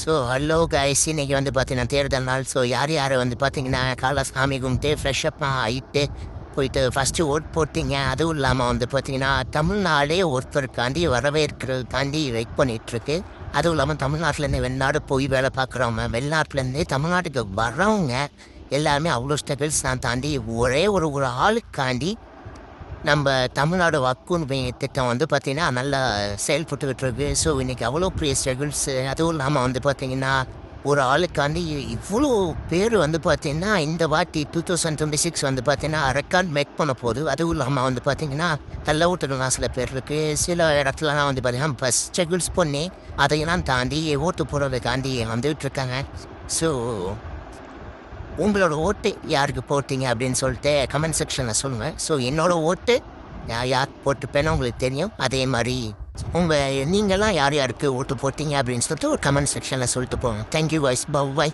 Hello guys, இன்னைக்கு வந்து பார்த்தீங்கன்னா தேர்தல் நாள். யார் யார் வந்து பார்த்தீங்கன்னா காலைல சாமி கும்பிட்டு ஃப்ரெஷ்அப்லாம் ஆகிட்டு போயிட்டு ஃபஸ்ட்டு ஓட் போட்டீங்க. அதுவும் இல்லாமல் வந்து பார்த்தீங்கன்னா தமிழ்நாடே ஒருத்தருக்காண்டி வரவேற்கிறதுக்காண்டி வெயிட் பண்ணிகிட்ருக்கு. அதுவும் இல்லாமல் தமிழ்நாட்டிலேருந்து வெளிநாடு போய் வேலை பார்க்குறவங்க, வெளிநாட்டிலேருந்தே தமிழ்நாட்டுக்கு வர்றவங்க எல்லாருமே அவ்வளோ ஸ்ட்ரகிள்ஸ் நான் தாண்டி ஒரே ஒரு ஒரு ஆளுக்காண்டி நம்ம தமிழ்நாடு வாக்குரிமை திட்டம் வந்து பார்த்திங்கன்னா நல்லா செயல்பட்டுக்கிட்டு இருக்கு. இன்றைக்கி அவ்வளோ பெரிய ஸ்ட்ரகிள்ஸு. அதுவும் இல்லாமல் வந்து பார்த்திங்கன்னா ஒரு ஆளுக்காண்டி இவ்வளோ பேர் வந்து பார்த்திங்கன்னா இந்த வாட்டி 2026 வந்து பார்த்திங்கன்னா ரெக்கார்ட் மேக் பண்ண போகுது. அதுவும் இல்லாமல் வந்து பார்த்திங்கன்னா தள்ள ஓட்டுலாம் சில பேர் இருக்குது. சில இடத்துலலாம் வந்து பார்த்திங்கன்னா பஸ் ஸ்ட்ரகிள்ஸ் பண்ணி அதையெல்லாம் தாண்டி ஓட்டு போடுறதுக்காண்டி வந்துகிட்ருக்காங்க. ஸோ உங்களோட ஓட்டு யாருக்கு போட்டீங்க அப்படின்னு சொல்லிட்டு கமெண்ட் செக்ஷனில் சொல்லுங்கள். என்னோட ஓட்டு நான் யார் போட்டுப்பேன்னு உங்களுக்கு தெரியும். அதே மாதிரி நீங்கள்லாம் யார் யாருக்கு ஓட்டு போட்டீங்க அப்படின்னு சொல்லிட்டு ஒரு கமெண்ட் செக்ஷனில் சொல்லிட்டு போங்க. தேங்க்யூ வைஸ், பை.